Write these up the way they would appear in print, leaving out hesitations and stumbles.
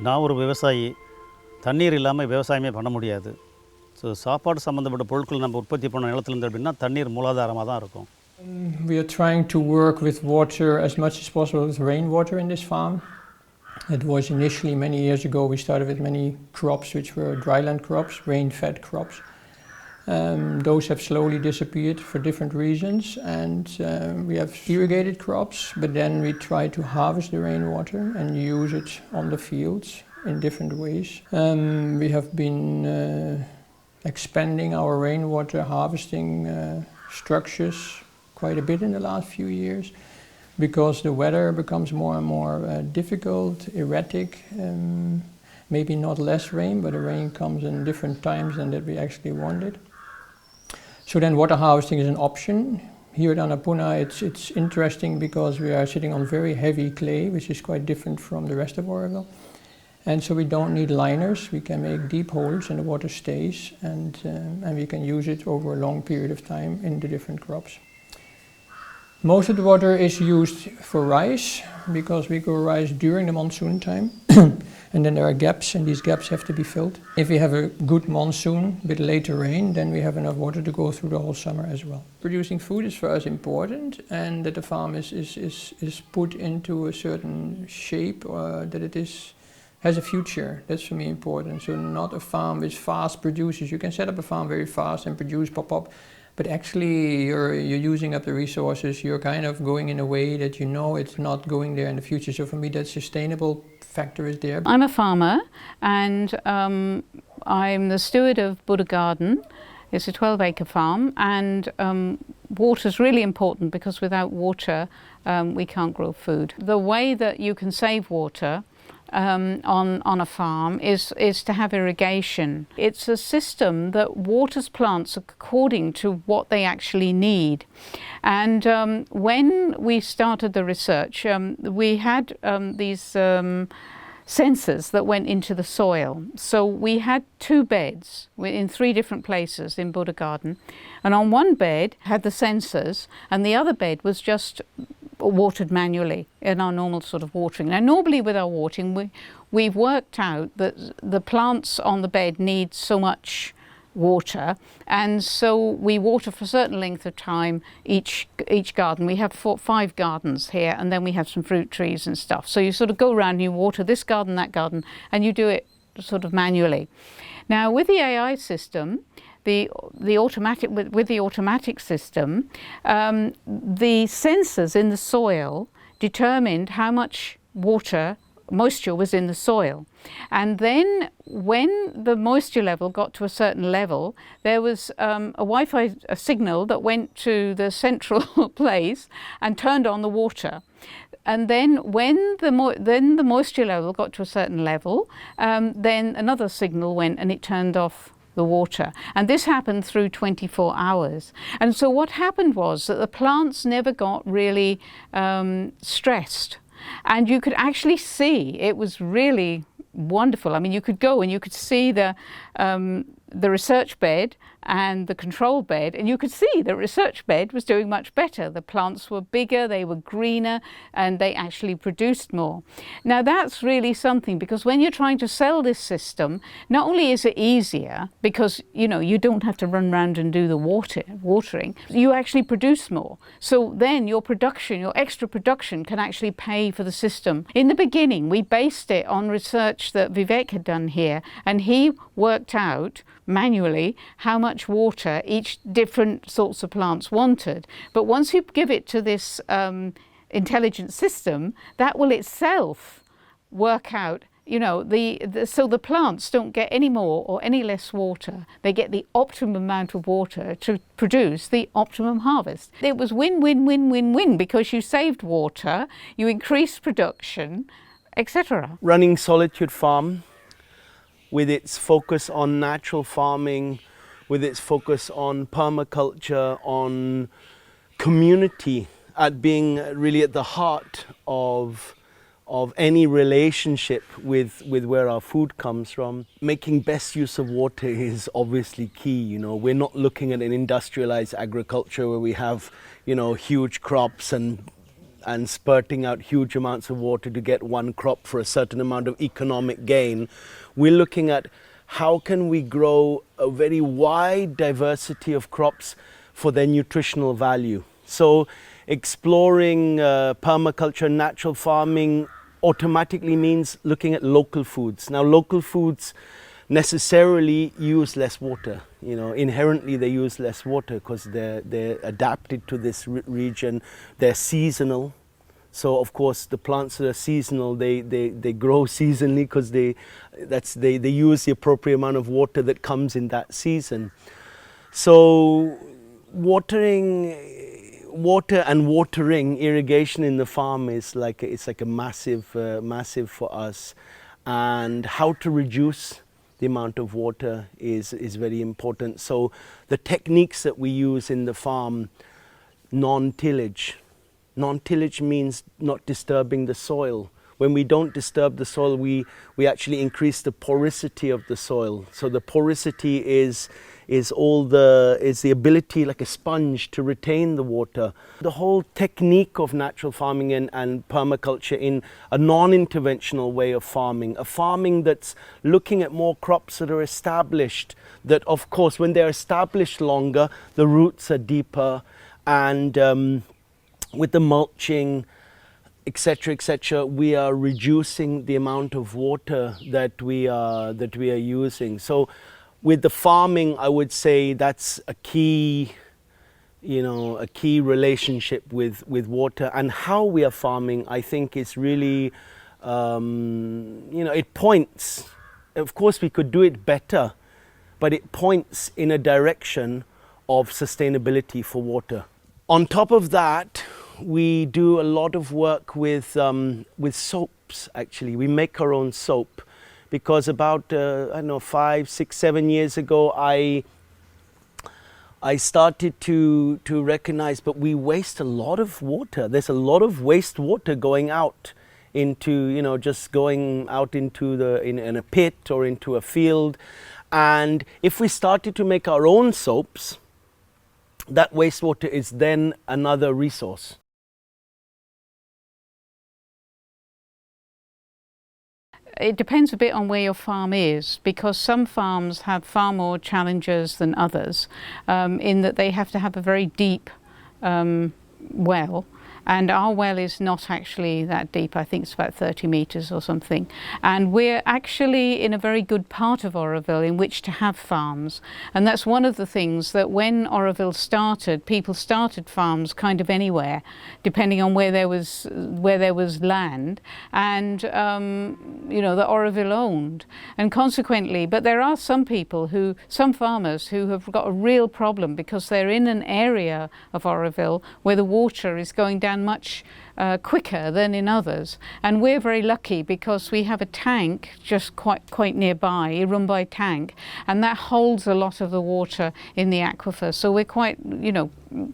நான் ஒரு விவசாயி, தண்ணீர் இல்லாமல் விவசாயமே பண்ண முடியாது. ஸோ சாப்பாடு சம்மந்தப்பட்ட பொருட்கள் நம்ம உற்பத்தி பண்ண நிலத்துலேருந்து அப்படின்னா தண்ணீர் மூலாதாரமாக தான் இருக்கும். We are trying to work with water as much as possible with rainwater in this farm. It was initially many years ago we started with many crops which were dryland crops, rain-fed crops. Those have slowly disappeared for different reasons, and we have irrigated crops, but then we try to harvest the rainwater and use it on the fields in different ways. We have been expanding our rainwater harvesting structures quite a bit in the last few years because the weather becomes more and more difficult, erratic. Maybe not less rain, but the rain comes in different times than that we actually wanted. So then water harvesting is an option. Here at Annapurna it's interesting because we are sitting on very heavy clay, which is quite different from the rest of Auroville. And so we don't need liners, we can make deep holes and the water stays, and we can use it over a long period of time in the different crops. Most of the water is used for rice because we grow rice during the monsoon time. And then there are gaps, and these gaps have to be filled. If we have a good monsoon with later rain, then we have enough water to go through the whole summer as well. Producing food is for us important, and that the farm is put into a certain shape, that it has a future. That's for me important. So not a farm with fast producers. You can set up a farm very fast and produce pop-up, but actually you're using up the resources. You're kind of going in a way that you know it's not going there in the future. So for me that sustainable factor is there. I'm a farmer, and I'm the steward of Buddha Garden. It's a 12-acre farm, and water is really important because without water we can't grow food. The way that you can save water on a farm is to have irrigation. It's a system that waters plants according to what they actually need. And when we started the research, we had these sensors that went into the soil. So we had 2 beds in 3 different places in Buddha Garden, and on one bed had the sensors, and the other bed was just watered manually in our normal sort of watering. Now normally with our watering we've worked out that the plants on the bed need so much water, and so we water for a certain length of time each garden. We have 5 gardens here, and then we have some fruit trees and stuff. So you sort of go around and you water this garden, that garden, and you do it sort of manually. Now with the AI system, with the automatic system, the sensors in the soil determined how much moisture was in the soil, and then when the moisture level got to a certain level, there was a Wi-Fi signal that went to the central place and turned on the water. And then when the moisture level got to a certain level, then another signal went and it turned off the water. And this happened through 24 hours. And so what happened was that the plants never got really stressed. And you could actually see, it was really wonderful. I mean, you could go and you could see the research bed and the control bed, and you could see the research bed was doing much better. The plants were bigger, they were greener, and they actually produced more. Now that's really something, because when you're trying to sell this system, not only is it easier because you don't have to run around and do the watering, you actually produce more. So then your extra production can actually pay for the system. In the beginning we based it on research that Vivek had done here, and he worked out manually how much water each different sorts of plants wanted. But once you give it to this intelligent system, that will itself work out, so the plants don't get any more or any less water. They get the optimum amount of water to produce the optimum harvest. It was win-win-win-win-win because you saved water, you increased production, etc. Running Solitude Farm, with its focus on natural farming, with its focus on permaculture, on community, at being really at the heart of any relationship with where our food comes from. Making best use of water is obviously key. We're not looking at an industrialized agriculture where we have huge crops and and spurting out huge amounts of water to get one crop for a certain amount of economic gain. We're looking at how can we grow a very wide diversity of crops for their nutritional value. So exploring permaculture, natural farming automatically means looking at local foods. Now, local foods necessarily use less water. You know, inherently they use less water because they're adapted to this region. They're seasonal. So of course the plants that are seasonal, they grow seasonally because they use the appropriate amount of water that comes in that season. So water and watering, irrigation in the farm is like a massive for us, and how to reduce the amount of water is very important. So the techniques that we use in the farm, non-tillage. Non-tillage means not disturbing the soil. When we don't disturb the soil, we actually increase the porosity of the soil. So the porosity is the ability, like a sponge, to retain the water. The whole technique of natural farming and permaculture in a non-interventional way of farming, a farming that's looking at more crops that are established, that of course when they're established longer, the roots are deeper, and with the mulching, etc., we are reducing the amount of water that we are using. So with the farming, I would say that's a key, a key relationship with water. And how we are farming, I think, is really, it points. Of course, we could do it better, but it points in a direction of sustainability for water. On top of that, we do a lot of work with soaps. Actually, we make our own soap, because about 5, 6, 7 years ago, I started to recognize, but we waste a lot of water. There's a lot of wastewater going out into, just going out into in a pit or into a field. And if we started to make our own soaps, that wastewater is then another resource. It depends a bit on where your farm is, because some farms have far more challenges than others, in that they have to have a very deep well. And our well is not actually that deep. I think it's about 30 meters or something. And we're actually in a very good part of Auroville in which to have farms. And that's one of the things that when Auroville started, people started farms kind of anywhere, depending on where there was land, and that Auroville owned. And consequently, but there are some farmers who have got a real problem because they're in an area of Auroville where the water is going down much quicker than in others, and we're very lucky because we have a tank just quite nearby, a Rumbai tank, and that holds a lot of the water in the aquifer. So we're quite,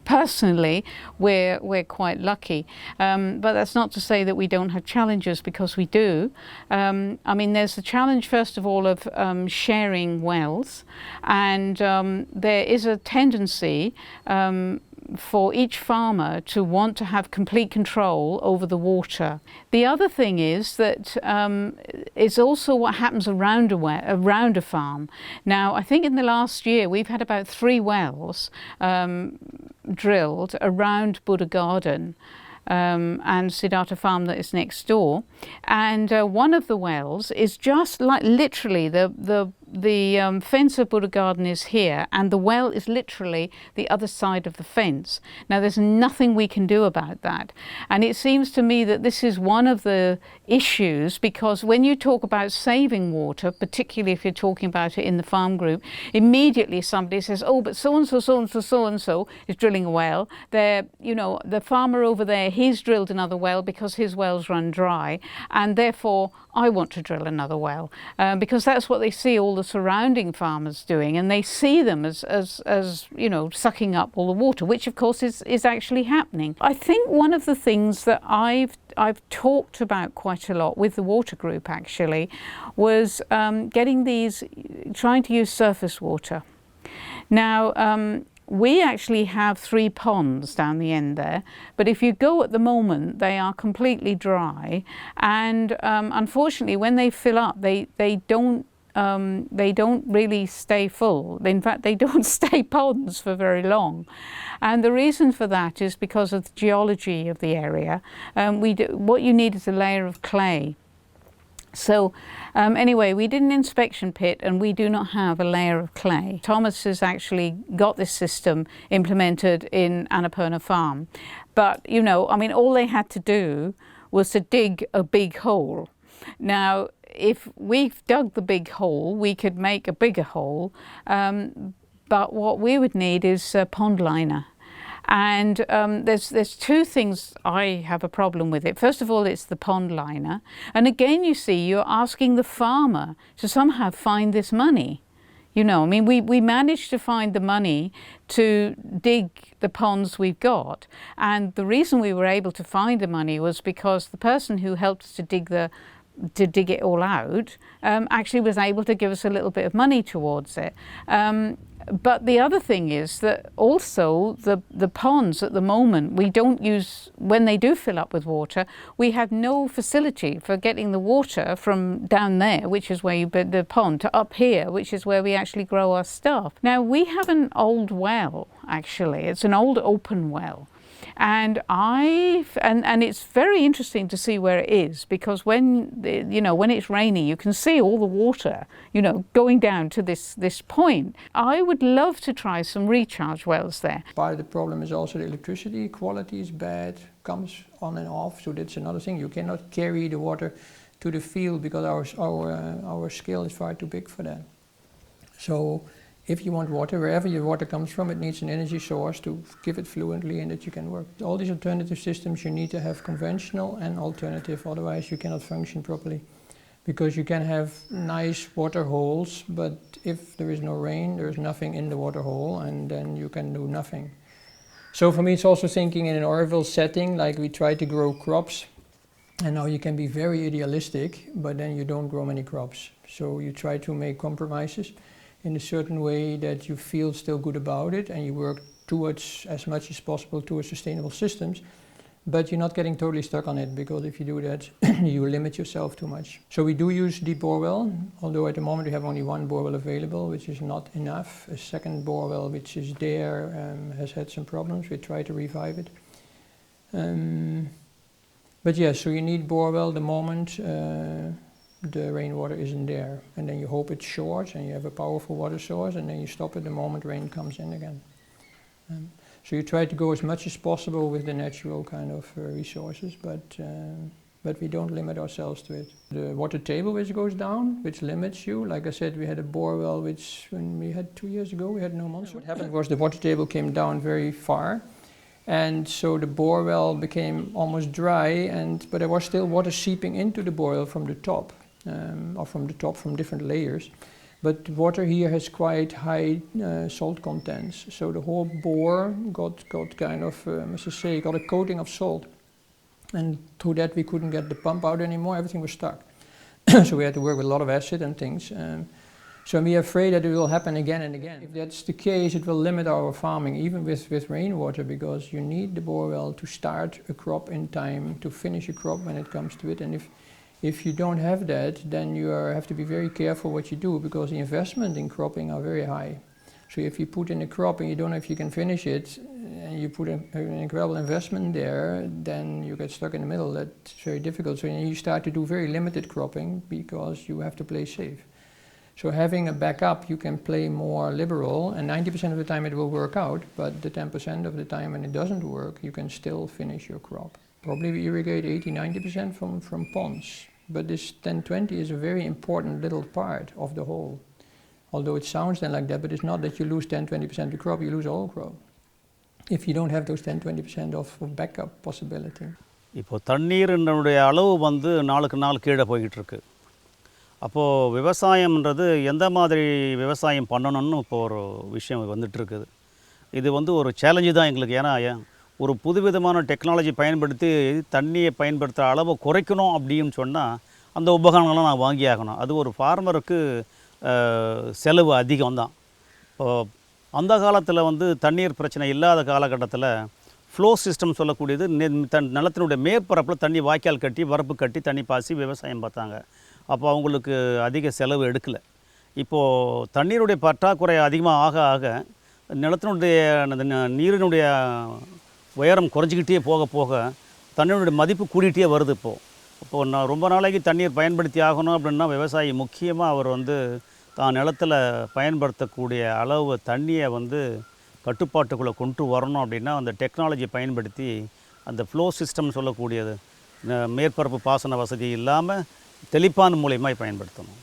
personally, we're quite lucky. But that's not to say that we don't have challenges, because we do. There's the challenge first of all of sharing wells, and there is a tendency for each farmer to want to have complete control over the water. The other thing is that it's also what happens around a farm. Now, I think in the last year we've had about 3 wells drilled around Buddha Garden and Siddhartha Farm that is next door, and one of the wells is just like literally the fence of Buddha Garden is here, and the well is literally the other side of the fence. Now, there's nothing we can do about that, and it seems to me that this is one of the issues, because when you talk about saving water, particularly if you're talking about it in the farm group, immediately somebody says, oh, but so-and-so is drilling a well. The farmer over there, he's drilled another well because his wells run dry, and therefore I want to drill another well, because that's what they see all the surrounding farmers doing, and they see them as sucking up all the water, which of course is actually happening. I think one of the things that I've talked about quite a lot with the water group actually was trying to use surface water. Now, we actually have 3 ponds down the end there, but if you go at the moment, they are completely dry, and unfortunately, when they fill up, they don't really stay full. In fact, they don't stay ponds for very long. And the reason for that is because of the geology of the area. What you need is a layer of clay. So anyway, we did an inspection pit and we do not have a layer of clay. Tomas has actually got this system implemented in Annapurna farm. But, you know, I mean, all they had to do was to dig a big hole. Now, if we've dug the big hole, we could make a bigger hole. But what we would need is a pond liner. And there's 2 things I have a problem with it. First of all, it's the pond liner. And again, you see, you're asking the farmer to somehow find this money. You know, I mean, we managed to find the money to dig the ponds we've got. And the reason we were able to find the money was because the person who helped us to dig it all out actually was able to give us a little bit of money towards it. But the other thing is that also the ponds at the moment, we don't use, when they do fill up with water, we have no facility for getting the water from down there, which is where you build the pond, to up here, which is where we actually grow our stuff. Now, we have an old well, actually. It's an old open well. And it's very interesting to see where it is, because when it's raining, you can see all the water, you know, going down to this point. I would love to try some recharge wells there. Part of the problem is also the electricity quality is bad, comes on and off, so that's another thing. You cannot carry the water to the field because our scale is far too big for that. So if you want water, wherever your water comes from, it needs an energy source to give it fluently and that you can work. All these alternative systems, you need to have conventional and alternative, otherwise you cannot function properly. Because you can have nice water holes, but if there is no rain, there is nothing in the water hole, and then you can do nothing. So for me, it's also thinking in an Auroville setting, like we try to grow crops, and now you can be very idealistic, but then you don't grow many crops. So you try to make compromises in a certain way that you feel still good about it, and you work towards, as much as possible, towards sustainable systems, but you're not getting totally stuck on it, because if you do that, you limit yourself too much. So we do use deep borewell, although at the moment we have only 1 borewell available, which is not enough. A second borewell, which is there, has had some problems. We try to revive it. But yeah, so you need borewell the moment the rainwater isn't there, and then you hope it's short and you have a powerful water source, and then you stop it the moment rain comes in again. So you try to go as much as possible with the natural kind of resources, but we don't limit ourselves to it. The water table which goes down, which limits you, like I said, we had a borewell which, when we had 2 years ago, we had no monsoon. What happened was the water table came down very far, and so the borewell became almost dry, but there was still water seeping into the borewell from the top. From different layers, but water here has quite high salt contents, so the whole bore got kind of, got a coating of salt, and through that we couldn't get the pump out anymore, everything was stuck. So we had to work with a lot of acid and things. So we are afraid that it will happen again and again. If that's the case, it will limit our farming, even with rainwater, because you need the borewell to start a crop in time, to finish a crop when it comes to it, and if you don't have that, then you have to be very careful what you do, because the investment in cropping are very high. So if you put in a crop and you don't know if you can finish it, and you put an incredible investment there, then you get stuck in the middle. That's very difficult. So you start to do very limited cropping because you have to play safe. So having a backup, you can play more liberal, and 90% of the time it will work out, but the 10% of the time when it doesn't work, you can still finish your crop. Probably we irrigate 80–90% from ponds. But this 10–20 is a very important little part of the whole. Although it sounds then like that, but it's not that you lose 10–20% of the crop, you lose all crop. If you don't have those 10–20% of backup possibility. இப்போ தண்ணீரினுடைய அளவு வந்து நாளுக்கு நாள் கீழே போய்கிட்டு இருக்கு. அப்போது விவசாயம்ன்றது எந்த மாதிரி விவசாயம் பண்ணணும்னு இப்போ ஒரு விஷயம் வந்துட்டு இருக்குது. இது வந்து ஒரு சேலஞ்சு தான் எங்களுக்கு. ஏன்னா ஒரு புதுவிதமான டெக்னாலஜி பயன்படுத்தி தண்ணியை பயன்படுத்துகிற அளவை குறைக்கணும் அப்படின்னு சொன்னால் அந்த உபகரணங்கள்லாம் நான் வாங்கி ஆகணும். அது ஒரு ஃபார்மருக்கு செலவு அதிகம் தான். இப்போ அந்த காலத்தில் வந்து தண்ணீர் பிரச்சனை இல்லாத காலகட்டத்தில் ஃப்ளோ சிஸ்டம் சொல்லக்கூடியது நிலத்தினுடைய மேற்பரப்பில் தண்ணி வாய்க்கால் கட்டி வரப்பு கட்டி தண்ணி பாசி விவசாயம் பார்த்தாங்க. அப்போ அவங்களுக்கு அதிக செலவு எடுக்கலை. இப்போது தண்ணீருடைய பற்றாக்குறை அதிகமாக ஆக ஆக நிலத்தினுடைய நீரினுடைய உயரம் குறைஞ்சிக்கிட்டே போக போக தண்ணீருடைய மதிப்பு கூடிகிட்டே வருது. இப்போது நான் ரொம்ப நாளைக்கு தண்ணீர் பயன்படுத்தி ஆகணும் அப்படின்னா விவசாயி முக்கியமாக அவர் வந்து தான் நிலத்தில் பயன்படுத்தக்கூடிய அளவு தண்ணியை வந்து கட்டுப்பாட்டுக்குள்ளே கொண்டு வரணும் அப்படின்னா அந்த டெக்னாலஜியை பயன்படுத்தி அந்த ஃப்ளோ சிஸ்டம் சொல்லக்கூடியது மேற்பரப்பு பாசன வசதி இல்லாமல் தெளிப்பான் மூலயமா பயன்படுத்தணும்.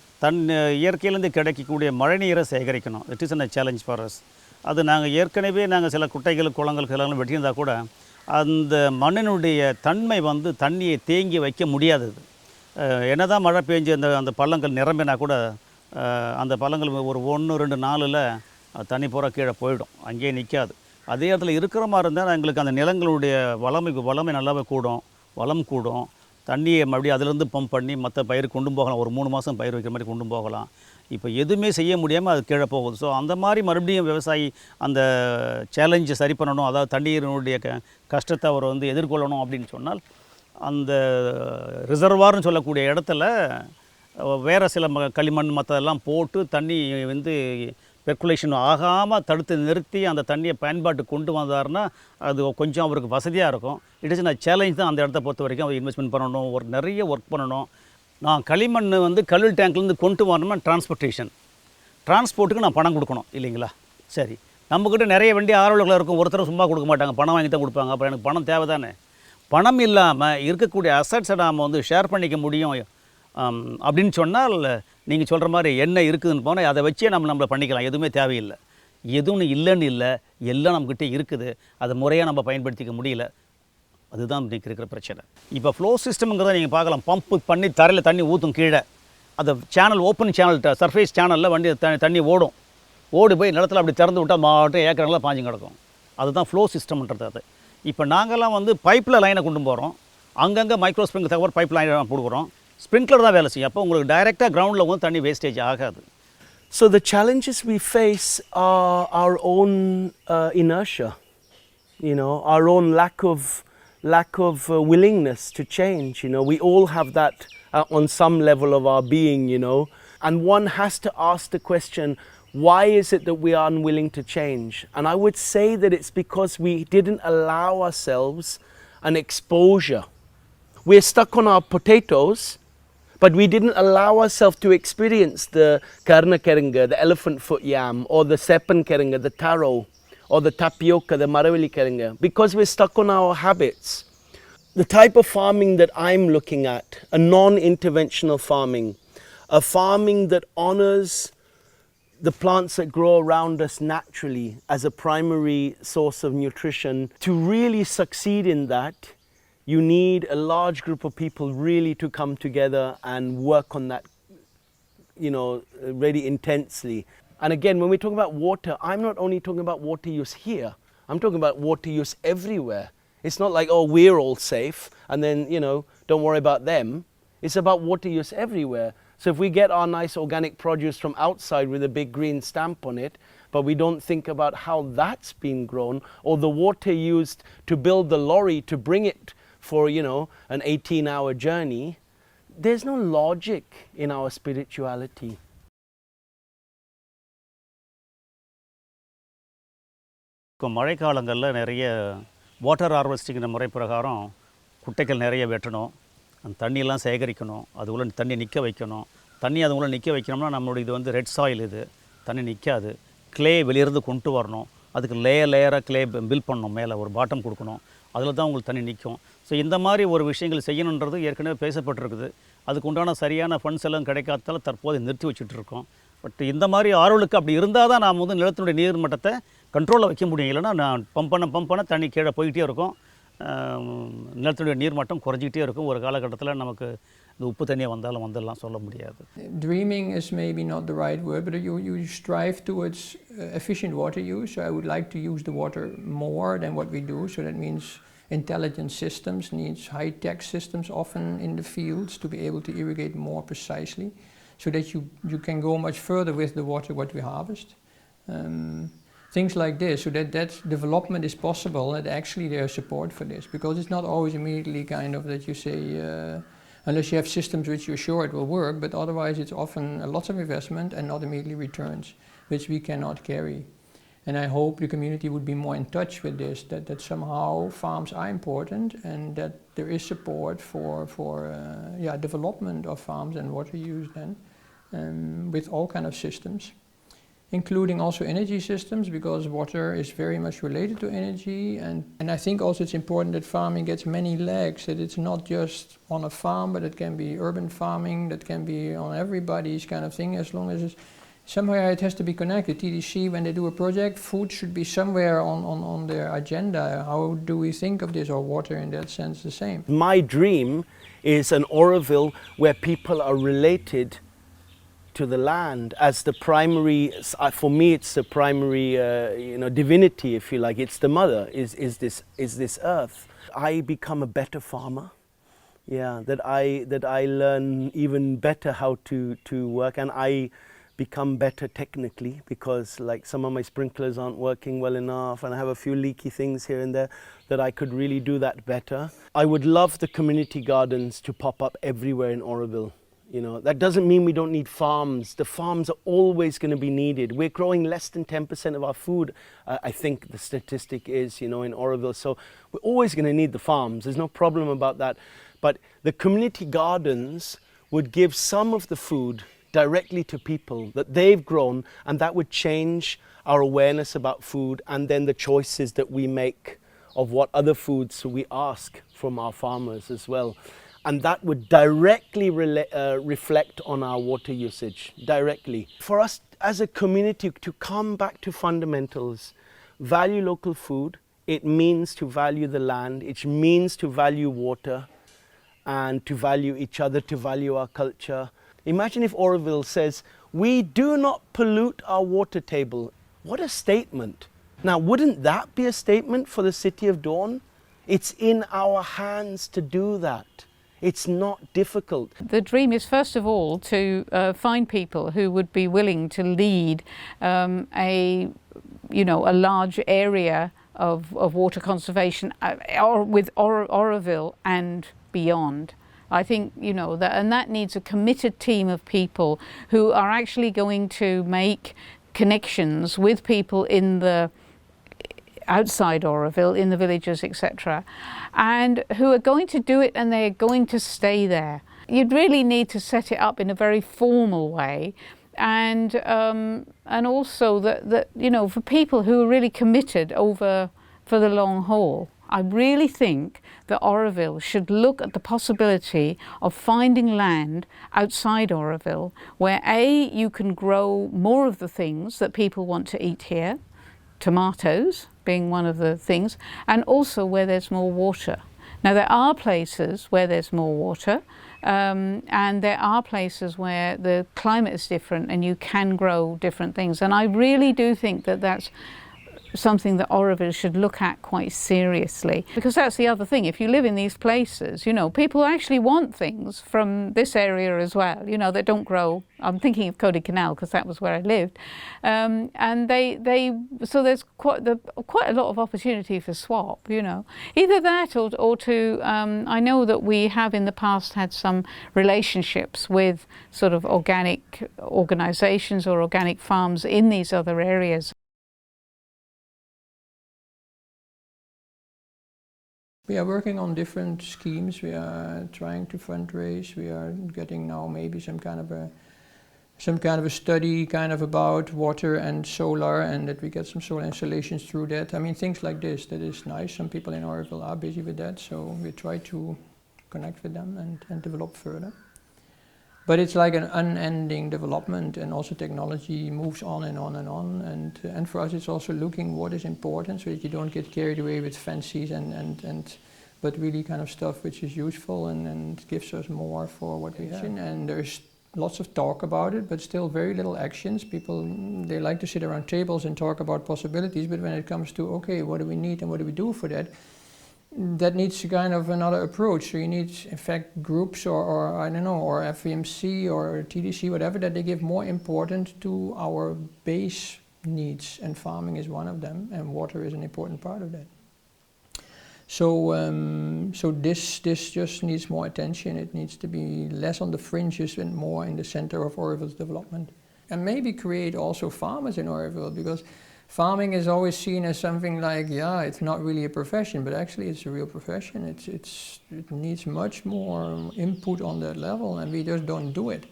இயற்கையிலேருந்து கிடைக்கக்கூடிய மழை நீரை சேகரிக்கணும். It is a challenge for us. அது நாங்கள் ஏற்கனவே சில குட்டைகள் குளங்கள் கிளங்கள் வெட்டியிருந்தால் கூட அந்த மண்ணினுடைய தன்மை வந்து தண்ணியை தேங்கி வைக்க முடியாதது. என்ன தான் மழை பெஞ்சு அந்த பள்ளங்கள் நிரம்பினா கூட அந்த பள்ளங்கள் ஒரு 1-2 நாளில் தண்ணி பூரா கீழே போயிடும், அங்கேயே நிற்காது. அதே இடத்துல இருக்கிற மாதிரி இருந்தால் எங்களுக்கு அந்த நிலங்களுடைய வளமை நல்லாவே கூடும், வளம் கூடும். தண்ணியை மறுபடியும் அதிலேருந்து பம்ப் பண்ணி மற்ற பயிர் கொண்டு போகலாம், ஒரு 3 மாதம் பயிர் வைக்கிற மாதிரி கொண்டு போகலாம். இப்போ எதுவுமே செய்ய முடியாமல் அது கீழே போகுது. ஸோ அந்த மாதிரி மறுபடியும் விவசாயி அந்த சேலஞ்சை சரி பண்ணணும், அதாவது தண்ணீரினுடைய கஷ்டத்தை அவர் வந்து எதிர்கொள்ளணும் அப்படின்னு சொன்னால் அந்த ரிசர்வார்னு சொல்லக்கூடிய இடத்துல வேறு சில களிமண் மற்றதெல்லாம் போட்டு தண்ணி வந்து பெர்குலேஷன் ஆகாமல் தடுத்து நிறுத்தி அந்த தண்ணியை பயன்பாட்டு கொண்டு வந்தாருன்னா அது கொஞ்சம் அவருக்கு வசதியாக இருக்கும். இட் இஸ் சேலஞ்ச் தான். அந்த இடத்த பொறுத்த வரைக்கும் அவர் இன்வெஸ்ட்மெண்ட் பண்ணணும், நிறைய ஒர்க் பண்ணணும். நான் களிமண் வந்து கல்வெல் டேங்க்லேருந்து கொண்டு வரணும்னா டிரான்ஸ்போர்ட்டுக்கு நான் பணம் கொடுக்கணும் இல்லைங்களா? சரி, நம்மக்கிட்ட நிறைய வண்டி ஆரோவில் இருக்கும், ஒருத்தரும் சும்மா கொடுக்க மாட்டாங்க, பணம் வாங்கி தான் கொடுப்பாங்க. அப்புறம் எனக்கு பணம் தேவை தானே. பணம் இல்லாமல் இருக்கக்கூடிய அசட்ஸை நாம் வந்து ஷேர் பண்ணிக்க முடியும் அப்படின்னு சொன்னால் நீங்கள் சொல்கிற மாதிரி என்ன இருக்குதுன்னு போனால் அதை வச்சே நம்மளை பண்ணிக்கலாம். எதுவுமே தேவையில்லை, எதுவும் இல்லைன்னு இல்லை, எல்லாம் நம்மக்கிட்டே இருக்குது. அதை முறையாக நம்ம பயன்படுத்திக்க முடியல. அதுதான் இன்றைக்கி இருக்கிற பிரச்சனை. இப்போ ஃப்ளோ சிஸ்டம்ங்கிறத நீங்கள் பார்க்கலாம். பம்ப்பு பண்ணி தரையில் தண்ணி ஊற்றும் கீழே, அந்த சேனல் ஓப்பன் சேனல் சர்ஃபேஸ் சேனலில் வண்டி தண்ணி ஓடி போய் நிலத்தில் அப்படி திறந்து விட்டால் மாவட்டம் ஏக்கரெல்லாம் பாஞ்சு கிடக்கும். அதுதான் ஃப்ளோ சிஸ்டம்ன்றது. அது இப்போ நாங்கள்லாம் வந்து பைப்பில் லைனை கொண்டு போகிறோம், அங்கங்கே மைக்ரோ ஸ்ப்ரிங்க் தவிர பைப் லைன் கொடுக்குறோம். ஸ்ப்ரிங்க்லர் தான் வேலை செய்யும். அப்போ உங்களுக்கு டைரெக்டாக கிரவுண்டில் வந்து தண்ணி வேஸ்டேஜ் ஆகாது. So the challenges we face are our own inertia, our own lack of willingness to change. We all have that on some level of our being, and one has to ask the question, why is it that we are unwilling to change? And I would say that it's because we didn't allow ourselves an exposure. We're stuck on our potatoes, but we didn't allow ourselves to experience the karnakeringa, the elephant foot yam, or the seppankeringa, the taro, or the tapioca, the maravili keringa, because we're stuck on our habits. The type of farming that I'm looking at, a non-interventional farming, a farming that honors the plants that grow around us naturally as a primary source of nutrition. To really succeed in that, you need a large group of people really to come together and work on that, really intensely. And again, when we talk about water, I'm not only talking about water use here, I'm talking about water use everywhere. It's not like, oh, we're all safe and then, don't worry about them. It's about water use everywhere. So if we get our nice organic produce from outside with a big green stamp on it, but we don't think about how that's been grown, or the water used to build the lorry to bring it for, an 18-hour journey, there's no logic in our spirituality. மழைக்காலங்களில் நிறைய water ஹார்வெஸ்டிங்கிற முறை பிரகாரம் குட்டைகள் நிறைய வெட்டணும், அந்த தண்ணியெல்லாம் சேகரிக்கணும், அதுக்குள்ளே தண்ணி நிற்க வைக்கணும். தண்ணி அதுக்குள்ளே நிற்க வைக்கணும்னா நம்மளுடைய இது வந்து ரெட் சாயில், இது தண்ணி நிற்காது. கிளே வெளியிருந்து கொண்டு வரணும், அதுக்கு லேயராக கிளே பில் பண்ணணும், மேலே ஒரு பாட்டம் கொடுக்கணும், அதில் தான் உங்களுக்கு தண்ணி நிற்கும். ஸோ இந்த மாதிரி ஒரு விஷயங்கள் செய்யணுன்றது ஏற்கனவே பேசப்பட்டிருக்குது. அதுக்கு உண்டான சரியான ஃபண்ட்ஸ் எல்லாம் கிடைக்காதால தற்போது நிறுத்தி வச்சுட்ருக்கோம். பட் இந்த மாதிரி ஆரோலுக்கு அப்படி இருந்தால் தான் நாம் வந்து நிலத்தினுடைய நீர் மட்டத்தை கண்ட்ரோலில் வைக்க முடியும். இல்லைன்னா நான் பம்ப் பண்ண தண்ணி கீழே போய்கிட்டே இருக்கும், நிலத்தினுடைய நீர் மட்டம் குறைஞ்சிக்கிட்டே இருக்கும். ஒரு காலகட்டத்தில் நமக்கு இந்த உப்பு தண்ணியை வந்துடலாம் சொல்ல முடியாது. Dreaming is maybe not the right word, but you strive towards efficient water use. So I would like to use the water more than what we do. So that means intelligent systems, needs high-tech systems often in the fields to be able to irrigate more precisely, so that you can go much further with the water what we harvest. things like this, so that development is possible, that actually there's support for this, because it's not always immediately kind of that you say, unless you have systems which you're sure it will work, but otherwise it's often lots of investment and not immediately returns, which we cannot carry. And I hope the community would be more in touch with this, that somehow farms are important and that there is support for development of farms and water use then, with all kind of systems, including also energy systems, because water is very much related to energy. And I think also it's important that farming gets many legs, that it's not just on a farm, but it can be urban farming, that can be on everybody's kind of thing, as long as it's somewhere it has to be connected. TDC, when they do a project, food should be somewhere on their agenda. How do we think of this, or water in that sense the same? My dream is an Auroville where people are related to the land as the primary, for me it's the primary divinity, if you like. It's the mother, is this earth. I become a better farmer. Yeah, that I learn even better how to work, and I become better technically, because like some of my sprinklers aren't working well enough and I have a few leaky things here and there, that I could really do that better. I would love the community gardens to pop up everywhere in Auroville. You know, that doesn't mean we don't need farms. The farms are always going to be needed. We're growing less than 10% of our food, I think the statistic is, in Auroville. So we're always going to need the farms. There's no problem about that. But the community gardens would give some of the food directly to people that they've grown, and that would change our awareness about food and then the choices that we make of what other foods we ask from our farmers as well. And that would directly reflect on our water usage, directly. For us as a community to come back to fundamentals, value local food, it means to value the land, it means to value water and to value each other, to value our culture. Imagine if Auroville says, we do not pollute our water table. What a statement. Now, wouldn't that be a statement for the city of Dawn? It's in our hands to do that. It's not difficult. The dream is first of all to find people who would be willing to lead a large area of water conservation with Auroville and beyond. I think, that needs a committed team of people who are actually going to make connections with people in the outside Auroville, in the villages, etc., and who are going to do it, and they're going to stay there. You'd really need to set it up in a very formal way, and also that for people who are really committed for the long haul. I really think that Auroville should look at the possibility of finding land outside Auroville where you can grow more of the things that people want to eat here, tomatoes being one of the things, and also where there's more water. Now there are places where there's more water, and there are places where the climate is different and you can grow different things. And I really do think that that's something that Auroville should look at quite seriously, because that's the other thing. If you live in these places, people actually want things from this area as well, that don't grow. I'm thinking of Cody Canal because that was where I lived, and so there's quite a lot of opportunity for swap. Either that or to I know that we have in the past had some relationships with sort of organic organisations or organic farms in these other areas. We are working on different schemes. We are trying to fundraise. We are getting now maybe some kind of a study about water and solar, and that we get some solar installations through that. I mean, things like this, that is nice. Some people in Auroville are busy with that, so we try to connect with them and develop further. But it's like an unending development, and also technology moves on and on and on. And for us, it's also looking what is important, so that you don't get carried away with fancies but really kind of stuff which is useful and gives us more for what we have. And there's lots of talk about it, but still very little actions. People, they like to sit around tables and talk about possibilities, but when it comes to, okay, what do we need and what do we do for that? That needs kind of another approach. So you need, in fact, groups or I don't know, or FVMC or TDC, whatever, that they give more importance to our base needs, and farming is one of them, and water is an important part of that. So, so this just needs more attention. It needs to be less on the fringes and more in the center of Auroville's development. And maybe create also farmers in Auroville, because farming is always seen as something like, yeah, it's not really a profession, but actually it's a real profession. It needs much more input on that level, and we just don't do it.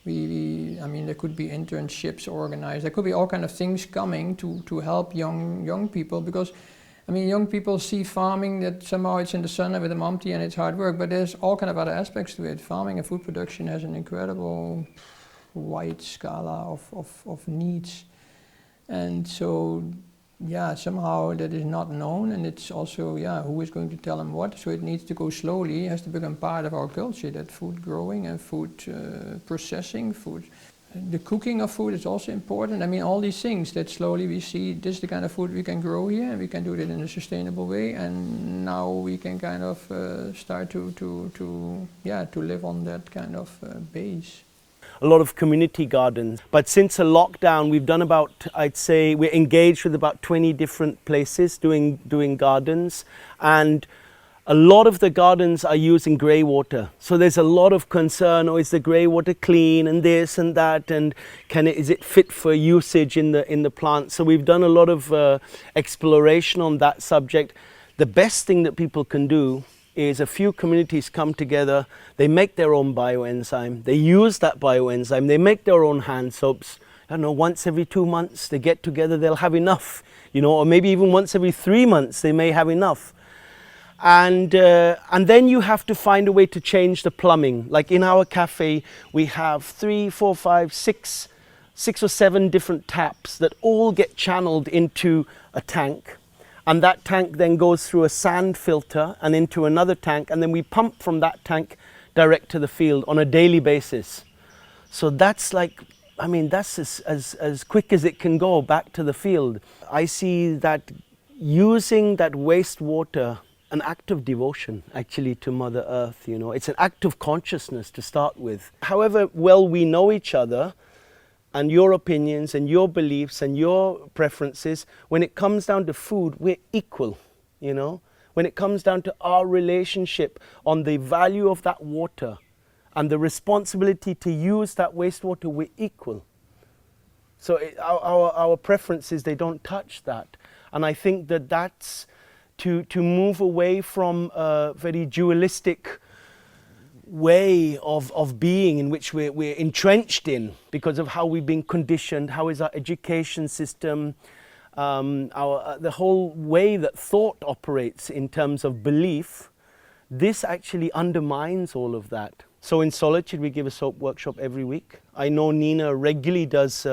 I mean, there could be internships organized. There could be all kind of things coming to help young people, because I mean, young people see farming that somehow it's in the sun with a mumty and it's hard work, but there's all kind of other aspects to it. Farming and food production has an incredible wide scala of needs. And so, yeah, somehow that is not known, and it's also, yeah, who is going to tell them what? So it needs to go slowly. It has to become part of our culture, that food growing and food processing, the cooking of food is also important. I mean, all these things that slowly we see, this is the kind of food we can grow here, and we can do it in a sustainable way, and now we can kind of start to live on that kind of base. A lot of community gardens, but since the lockdown we've done about, I'd say we're engaged with about 20 different places doing gardens, and a lot of the gardens are using grey water. So there's a lot of concern, is the grey water clean and this and that, and is it fit for usage in the plant? So we've done a lot of exploration on that subject. The best thing that people can do is a few communities come together, they make their own bioenzyme, they use that bioenzyme, they make their own hand soaps. I don't know, once every 2 months they get together, they'll have enough, or maybe even once every 3 months they may have enough. And then you have to find a way to change the plumbing. Like in our cafe, we have 3, 4, 5, 6 or 7 different taps that all get channeled into a tank. And that tank then goes through a sand filter and into another tank, and then we pump from that tank direct to the field on a daily basis. So that's like, I mean, that's as quick as it can go back to the field. I see that using that wastewater, an act of devotion actually to Mother Earth, it's an act of consciousness to start with. However well we know each other, and your opinions and your beliefs and your preferences, when it comes down to food, we're equal, When it comes down to our relationship on the value of that water and the responsibility to use that wastewater, we're equal. So our preferences, they don't touch that. And I think that that's to move away from a very dualistic way of being in which we're entrenched in because of how we've been conditioned, how is our education system, the whole way that thought operates in terms of belief. This actually undermines all of that. So in Solitude we give a soap workshop every week. I know Nina regularly does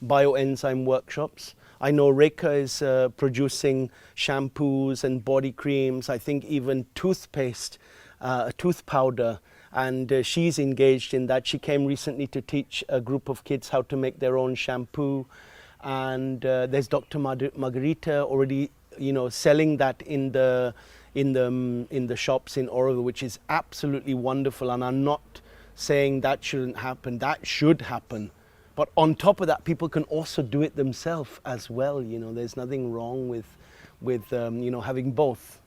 bioenzyme workshops. I know Reka is producing shampoos and body creams, I think even toothpaste, tooth powder, and she's engaged in that. She came recently to teach a group of kids how to make their own shampoo, and there's Dr. Margarita already, selling that in the shops in Auroville, which is absolutely wonderful. And I'm not saying that shouldn't happen; that should happen. But on top of that, people can also do it themselves as well. There's nothing wrong with having both.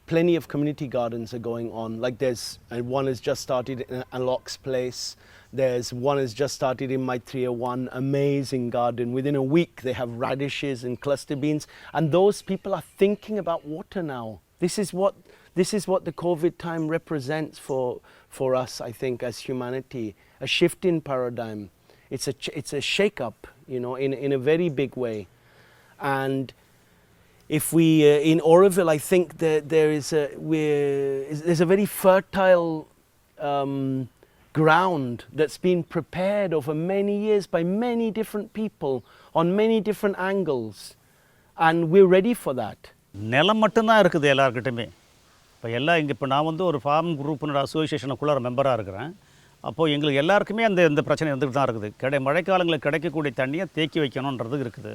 Plenty of community gardens are going on. Like one has just started in Alok's place. There's one has just started in Maitreya 1, amazing garden. Within a week, they have radishes and cluster beans. And those people are thinking about water now. This is what the COVID time represents for us, I think, as humanity. A shift in paradigm. It's a shake-up, in a very big way. And if we, in Auroville, I think that there's a very fertile ground that's been prepared over many years by many different people on many different angles, and we're ready for that. நிலம் மட்டும்தான் இருக்குது எல்லாருக்கிட்டையுமே. இப்போ நான் வந்து ஒரு form குரூப்னோட அசோசியேஷனுக்குள்ள மெம்பராக இருக்கிறேன். அப்போது எங்களுக்கு எல்லாருக்குமே இந்த பிரச்சனை இருந்துகிட்டு தான் இருக்குது. மழைக்காலங்களில் கிடைக்கக்கூடிய தண்ணியை தேக்கி வைக்கணுன்றது இருக்குது.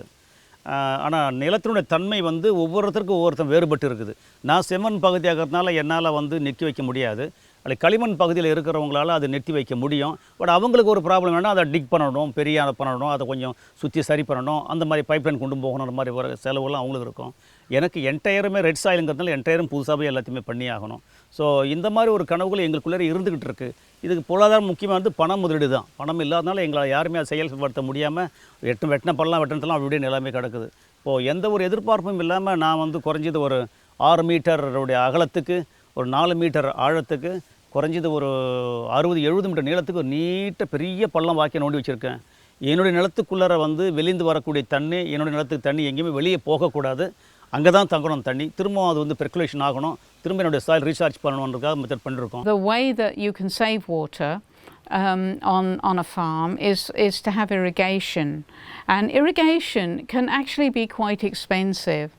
ஆனால் நிலத்தினுடைய தன்மை வந்து ஒவ்வொருத்தருக்கும் ஒவ்வொருத்தரும் வேறுபட்டு இருக்குது. நான் செம்மண் பகுதியாகிறதுனால என்னால் வந்து நிற்க வைக்க முடியாது. அப்படி களிமண் பகுதியில் இருக்கிறவங்களால அதை நெட்டி வைக்க முடியும். பட் அவங்களுக்கு ஒரு ப்ராப்ளம் வேணால் அதை டிக் பண்ணணும், பெரிய பண்ணணும், அதை கொஞ்சம் சுற்றி சரி பண்ணணும், அந்த மாதிரி பைப்லைன் கொண்டு போகணுன்ற மாதிரி வர செலவுலாம் அவங்களுக்கு இருக்கும். எனக்கு என்டையருமே ரெட் சாயிலுங்கிறதுனால என்டையரும் புதுசாகவே எல்லாத்தையுமே பண்ணி ஆகணும். ஸோ இந்த மாதிரி ஒரு கனவுகள் எங்களுக்குள்ளே இருந்துக்கிட்டு இருக்குது. இதுக்கு பொருளாதாரம் முக்கியமானது பண முதலீடு தான். பணம் இல்லாதனால எங்களை யாருமே அதை செயல்படுத்த முடியாமல் வெட்டின பள்ளம் வெட்டினதெல்லாம் அப்படியே நிலைமை கிடக்குது. இப்போது எந்த ஒரு எதிர்பார்ப்பும் இல்லாமல் நான் வந்து குறைஞ்சது ஒரு 6 மீட்டருடைய அகலத்துக்கு, ஒரு 4 மீட்டர் ஆழத்துக்கு, குறைஞ்சது ஒரு 60-70 மீட்டர் நீளத்துக்கு ஒரு நீட்ட பெரிய பள்ளம் வாக்கிய நோண்டி வச்சுருக்கேன். என்னுடைய நிலத்துக்குள்ளார வந்து வெளிந்து வரக்கூடிய தண்ணி, என்னுடைய நிலத்துக்கு தண்ணி எங்கேயுமே வெளியே போகக்கூடாது, அங்கே தான் தங்கணும் தண்ணி. திரும்ப அது வந்து பெர்குலேஷன் ஆகணும், திரும்ப என்னுடைய சாயில் ரீசார்ஜ் பண்ணணுன்றதுக்காக மெத்தட் பண்ணியிருக்கோம். The way that you can save water on a farm is to have irrigation, and irrigation can actually be quite expensive,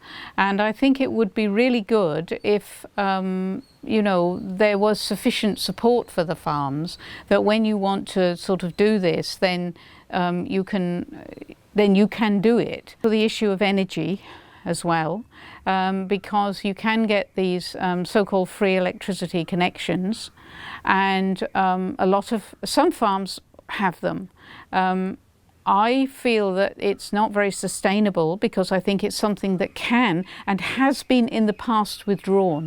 and I think it would be really good if you know, there was sufficient support for the farms, that when you want to sort of do this, then you can do it. So the issue of energy as well, because you can get these so-called free electricity connections, and some farms have them. I feel that it's not very sustainable, because I think it's something that can and has been in the past withdrawn.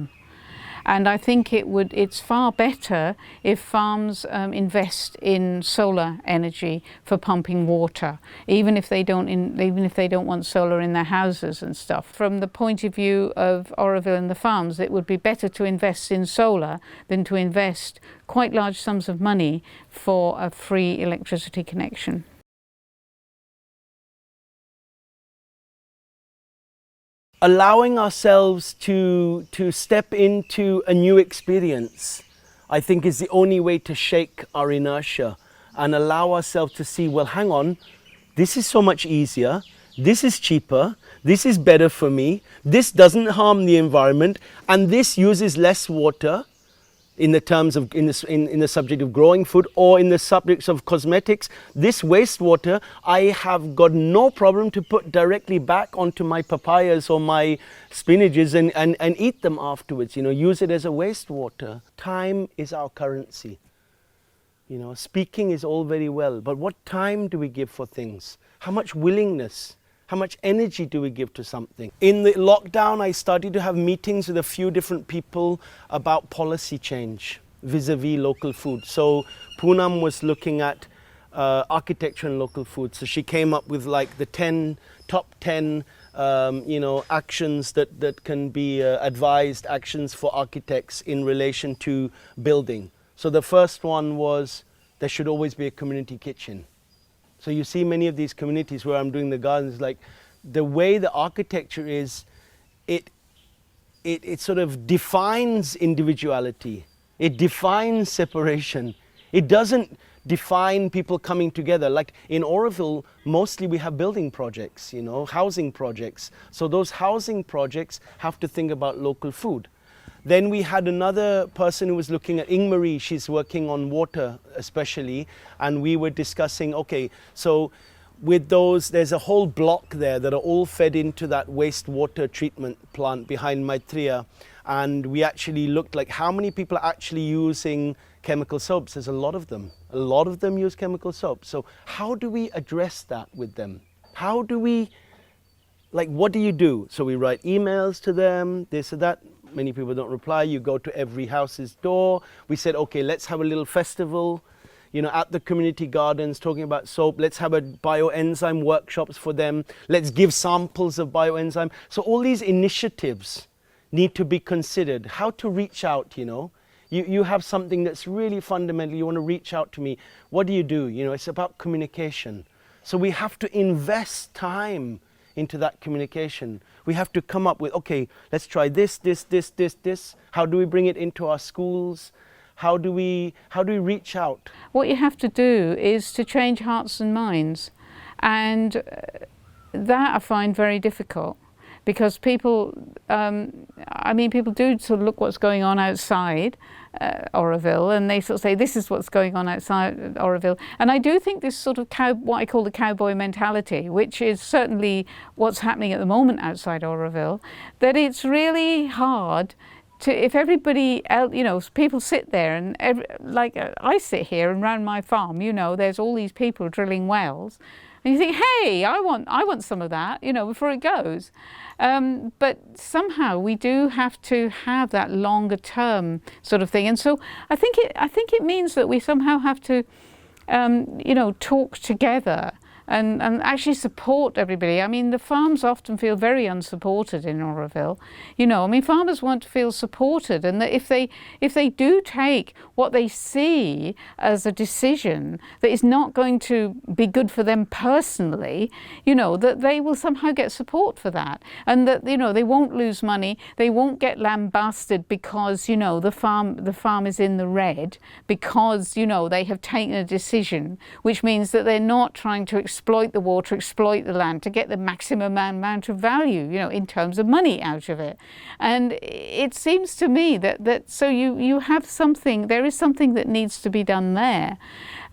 And I think it's far better if farms invest in solar energy for pumping water, even if they don't want solar in their houses and stuff. From the point of view of Auroville and the farms, it would be better to invest in solar than to invest quite large sums of money for a free electricity connection. Allowing ourselves to step into a new experience, I think, is the only way to shake our inertia and allow ourselves to see, well, hang on, this is so much easier, this is cheaper, this is better for me, this doesn't harm the environment, and this uses less water in the terms of in the subject of growing food, or in the subjects of cosmetics. This wastewater I have got no problem to put directly back onto my papayas or my spinaches and eat them afterwards, you know, use it as a wastewater. Time is our currency. You know, speaking is all very well, but what time do we give for things? How much willingness? How much energy do we give to something? In the lockdown, I started to have meetings with a few different people about policy change vis-a-vis local food. So Poonam was looking at architecture and local food. So she came up with like the top 10 you know, actions that can be advised actions for architects in relation to building. So the first one was there should always be a community kitchen. So you see many of these communities where I'm doing the gardens, like the way the architecture is, it sort of defines individuality. It defines separation. It doesn't define people coming together. Like in Auroville, mostly we have building projects, you know, housing projects. So those housing projects have to think about local food. Then we had another person who was looking at Ingmarie, she's working on water especially, and we were discussing, okay, so with those, there's a whole block there that are all fed into that wastewater treatment plant behind Maitreya, and we actually looked like how many people are actually using chemical soaps. There's a lot of them. A lot of them use chemical soaps. So how do we address that with them? How do we, like, what do you do? So we write emails to them, this or that. Many people don't reply. You go to every house's door. We said, okay, let's have a little festival, you know, at the community gardens talking about soap. Let's have a bioenzyme workshops for them. Let's give samples of bioenzyme. So all these initiatives need to be considered. How to reach out, you know. You have something that's really fundamental. You want to reach out to me. What do you do? You know, it's about communication. So we have to invest time into that communication. We have to come up with, okay, let's try this. How do we bring it into our schools? How do we reach out? What you have to do is to change hearts and minds, and that I find very difficult, because people, people do sort of look what's going on outside Auroville, and they sort of say, this is what's going on outside Auroville. And I do think this sort of what I call the cowboy mentality, which is certainly what's happening at the moment outside Auroville, that it's really hard if everybody else, you know, people sit there and I sit here and around my farm, you know, there's all these people drilling wells, and you think, hey, I want some of that, you know, before it goes. But somehow we do have to have that longer term sort of thing, and so I think it means that we somehow have to, you know, talk together. And actually support everybody. I mean, the farms often feel very unsupported in Auroville. You know, I mean, farmers want to feel supported, and that if they do take what they see as a decision that is not going to be good for them personally, you know, that they will somehow get support for that, and that, you know, they won't lose money, they won't get lambasted because, you know, the farm is in the red because, you know, they have taken a decision, which means that they're not trying to exploit the water, exploit the land to get the maximum amount of value, you know, in terms of money out of it. And it seems to me that so you have something, there is something that needs to be done there.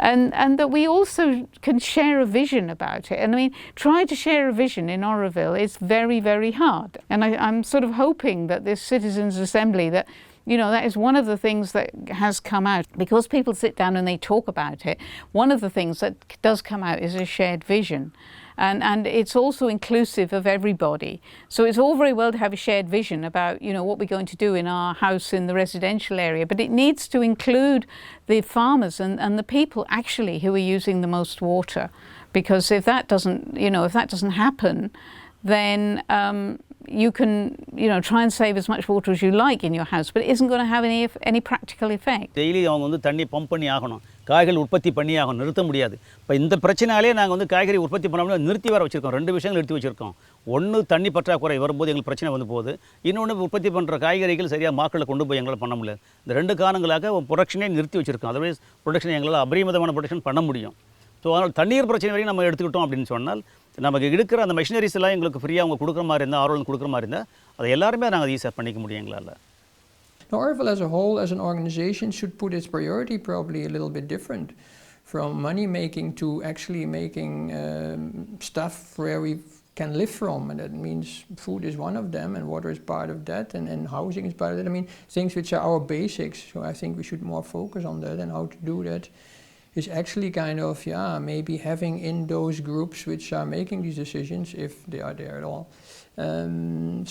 And that we also can share a vision about it. And I mean, trying to share a vision in Auroville is very, very hard. And I'm sort of hoping that this Citizens Assembly, that, you know, that is one of the things that has come out. Because people sit down and they talk about it, one of the things that does come out is a shared vision. And it's also inclusive of everybody. So it's all very well to have a shared vision about, you know, what we're going to do in our house in the residential area, but it needs to include the farmers and the people actually who are using the most water. Because if that doesn't, you know, if that doesn't happen, then you can, you know, try and save as much water as you like in your house, but it isn't going to have any practical effect. Daily அவங்க வந்து தண்ணி pump பண்ணி ஆகணும், காய்கறி உற்பத்தி பண்ணி ஆகணும், நிறுத்த முடியாது. இப்போ இந்த பிரச்சனையாலே நாங்கள் வந்து காய்கறி உற்பத்தி பண்ணாமல் நிறுத்தி வர வச்சுருக்கோம். ரெண்டு விஷயங்கள் நிறுத்தி வச்சுருக்கோம். ஒன்று தண்ணி பற்றாக்குறை வரும்போது எங்களுக்கு பிரச்சனை வந்து போகுது. இன்னொன்று உற்பத்தி பண்ணுற காய்கறிகள் சரியாக மார்க்கெட்டில் கொண்டு போய் எங்களால் பண்ண முடியாது. இந்த ரெண்டு காரணங்களாக ப்ரொடக்ஷனே நிறுத்தி வச்சுருக்கோம். அதர்வைஸ் ப்ரொடக்ஷன் எங்களால் அபரிமிதமான ப்ரொடக்ஷன் பண்ண முடியும். ஸோ அதனால் தண்ணீர் பிரச்சனை வரைக்கும் நம்ம எடுத்துக்கிட்டோம் அப்படின்னு சொன்னால், நமக்கு இருக்கிற அந்த மெஷினரிஸ் எல்லாம் எங்களுக்கு ஃப்ரீயாக அவங்க கொடுக்குற மாதிரி இருந்தால், ஆர்வல் கொடுக்குற மாதிரி இருந்தால், அதை எல்லாருமே நாங்கள் ஈஸியாக பண்ணிக்க முடியும் எங்களால். Auroville as a whole, as an organization, should put its priority probably a little bit different, from money making to actually making stuff where we can live from, and that means food is one of them, and water is part of that, and housing is part of that. I mean, things which are our basics. So I think we should more focus on that, and how to do that is actually kind of, yeah, maybe having in those groups which are making these decisions, if they are there at all,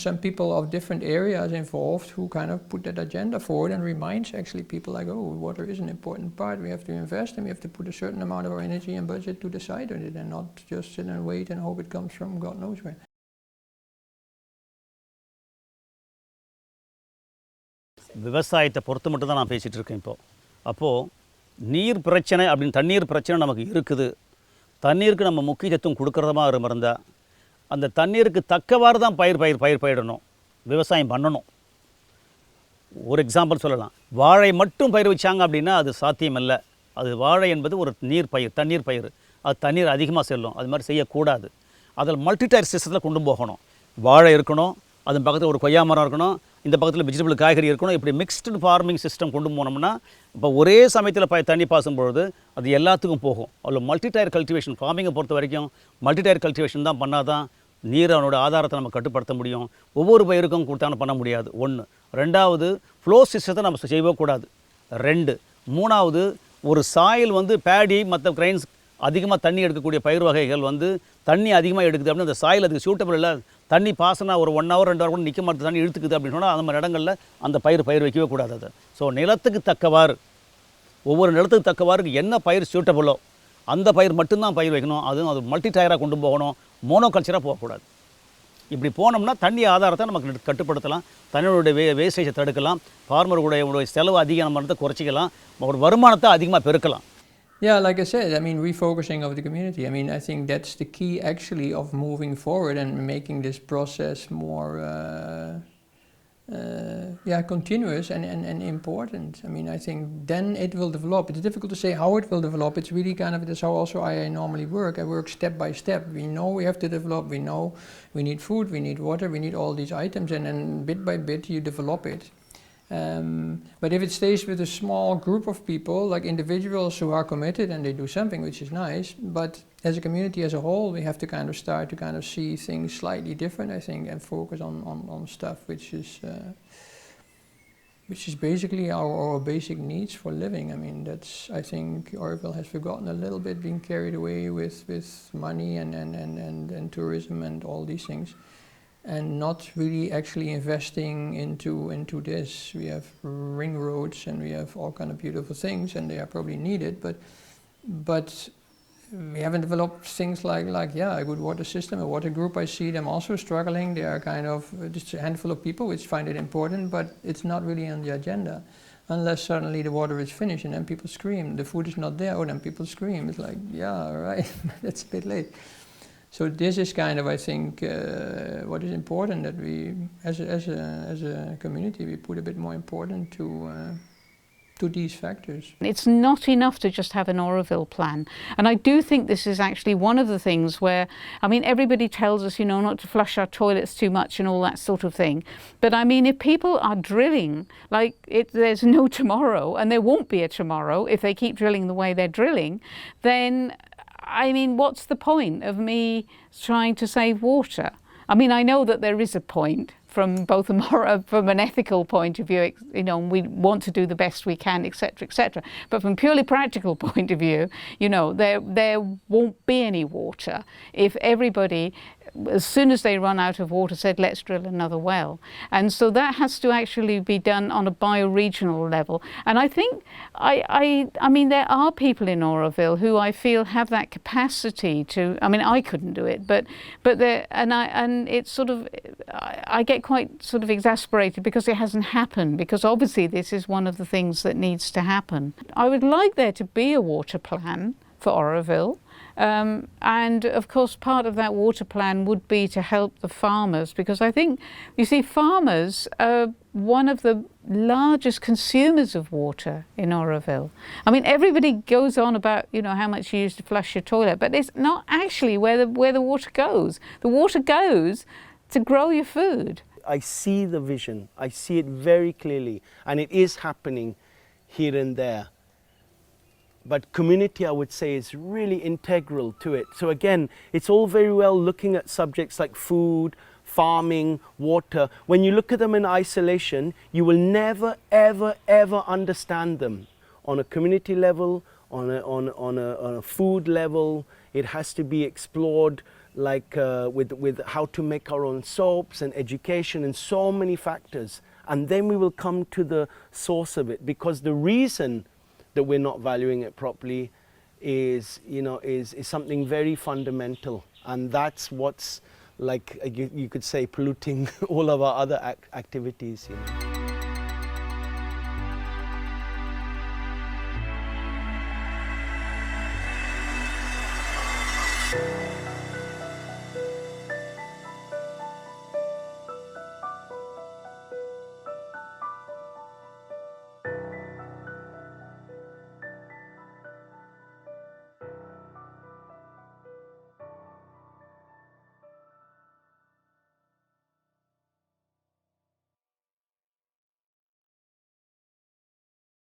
some people of different areas involved who kind of put that agenda forward and reminds actually people like, oh, water is an important part, we have to invest and we have to put a certain amount of our energy and budget to decide on it, and not just sit and wait and hope it comes from God knows where. விவசாயத்தை பொறுத்து மட்டும் தான் நான் பேசிகிட்டு இருக்கேன் இப்போது. அப்போது நீர் பிரச்சனை அப்படின்னு தண்ணீர் பிரச்சனை நமக்கு இருக்குது. தண்ணீருக்கு நம்ம முக்கியத்துவம் கொடுக்குறதமா இருந்தால், அந்த தண்ணீருக்கு தக்கவாறு தான் பயிரிடணும், விவசாயம் பண்ணணும். ஒரு எக்ஸாம்பிள் சொல்லலாம். வாழை மட்டும் பயிர் வச்சாங்க அப்படின்னா அது சாத்தியமில்லை. அது வாழை என்பது ஒரு நீர் பயிர், தண்ணீர் பயிர். அது தண்ணீர் அதிகமாக செல்லும். அது மாதிரி செய்யக்கூடாது. அதில் மல்டிடைர் சிஸ்டத்தில் கொண்டு போகணும். வாழை இருக்கணும், அது பக்கத்தில் ஒரு கொய்யா மரம் இருக்கணும், இந்த பக்கத்தில் வெஜிடபிள் காய்கறி இருக்கணும். இப்படி மிக்ஸ்டு ஃபார்மிங் சிஸ்டம் கொண்டு போனோம்னா, இப்போ ஒரே சமயத்தில் தண்ணி பாசும் பொழுது அது எல்லாத்துக்கும் போகும். அதில் மல்டிடைர் கல்டிவேஷன், ஃபார்மிங்கை பொறுத்த வரைக்கும் மல்டிடைர் கல்டிவேஷன் தான் பண்ணால் தான் நீரோட ஆதாரத்தை நம்ம கட்டுப்படுத்த முடியும். ஒவ்வொரு பயிருக்கும் கொடுத்தாலும் பண்ண முடியாது. ஒன்று. ரெண்டாவது, ஃப்ளோ சிஸ்டத்தை நம்ம செய்யவே கூடாது. ரெண்டு. மூணாவது, ஒரு சாயில் வந்து பேடி மற்ற கிரைன்ஸ் அதிகமாக தண்ணி எடுக்கக்கூடிய பயிர் வகைகள் வந்து தண்ணி அதிகமாக எடுக்குது அப்படின்னு அந்த சாயில் அதுக்கு சூட்டபிள் இல்லை, தண்ணி பாசனா ஒரு 1 hour 2 hour கூட நிற்க மாட்டேது, தண்ணி இழுத்துக்குது அப்படின்னு சொன்னால் அந்த மாதிரி இடங்களில் அந்த பயிர் வைக்கவே கூடாது. அது ஸோ நிலத்துக்கு தக்கவாறு, ஒவ்வொரு நிலத்துக்கு தக்கவாறு என்ன பயிர் சூட்டபுளோ அந்த பயிர் மட்டும்தான் பயிர் வைக்கணும். அதுவும் அது மல்டி டயராக கொண்டு போகணும், மோனோகல்ச்சராக போகக்கூடாது. இப்படி போனோம்னா தண்ணி ஆதாரத்தை நமக்கு கட்டுப்படுத்தலாம், தண்ணியோடைய வேஸ்டேஜை தடுக்கலாம், ஃபார்மருடைய செலவு அதிகம் நம்ம குறைச்சிக்கலாம், ஒரு வருமானத்தை அதிகமாக பெருக்கலாம். Yeah, like I said, I mean, refocusing of the community. I mean, I think that's the key actually of moving forward and making this process more continuous and important. I mean, I think then it will develop. It's difficult to say how it will develop. It's really kind of, that's how also I normally work. I work step by step. We know we have to develop. We know we need food, we need water, we need all these items, and then bit by bit you develop it. But if it stays with a small group of people, like individuals who are committed and they do something, which is nice, but as a community as a whole, we have to kind of start to kind of see things slightly different, I think, and focus on stuff which is which is basically our basic needs for living. I mean, that's, I think Auroville has forgotten a little bit, being carried away with money and tourism and all these things, and not really actually investing into this. We have ring roads and we have all kind of beautiful things, and they are probably needed, but we haven't developed things like a good water system, a water group. I see them also struggling. They are kind of just a handful of people which find it important, but it's not really on the agenda. Unless suddenly the water is finished and then people scream, the food is not there, oh, then people scream. It's like, yeah, all right, that's a bit late. So this is kind of, I think, what is important, that we, as a community, we put a bit more important to these factors. It's not enough to just have an Auroville plan. And I do think this is actually one of the things where, I mean, everybody tells us, you know, not to flush our toilets too much and all that sort of thing. But I mean, if people are drilling, like there's no tomorrow, and there won't be a tomorrow if they keep drilling the way they're drilling, then I mean, what's the point of me trying to save water? I mean, I know that there is a point from both from an ethical point of view, you know, we want to do the best we can, etc., etc. But from a purely practical point of view, you know, there won't be any water if everybody, as soon as they run out of water, said, let's drill another well. And so that has to actually be done on a bioregional level. And I think, I mean, there are people in Auroville who I feel have that capacity to, I mean, I couldn't do it, but there, and it's sort of, I get quite sort of exasperated because it hasn't happened, because obviously this is one of the things that needs to happen. I would like there to be a water plan for Auroville. And of course part of that water plan would be to help the farmers, because I think, you see, farmers are one of the largest consumers of water in Auroville. I mean, everybody goes on about, you know, how much you use to flush your toilet, but it's not actually where the water goes. The water goes to grow your food. I see the vision, I see it very clearly, and it is happening here and there. But community, I would say, is really integral to it. So again, it's all very well looking at subjects like food, farming, water. When you look at them in isolation, you will never, ever, ever understand them. On a community level, on a food level, it has to be explored, like with how to make our own soaps and education and so many factors. And then we will come to the source of it, because the reason that we're not valuing it properly is, you know, is something very fundamental, and that's what's, like you could say, polluting all of our other activities. You know.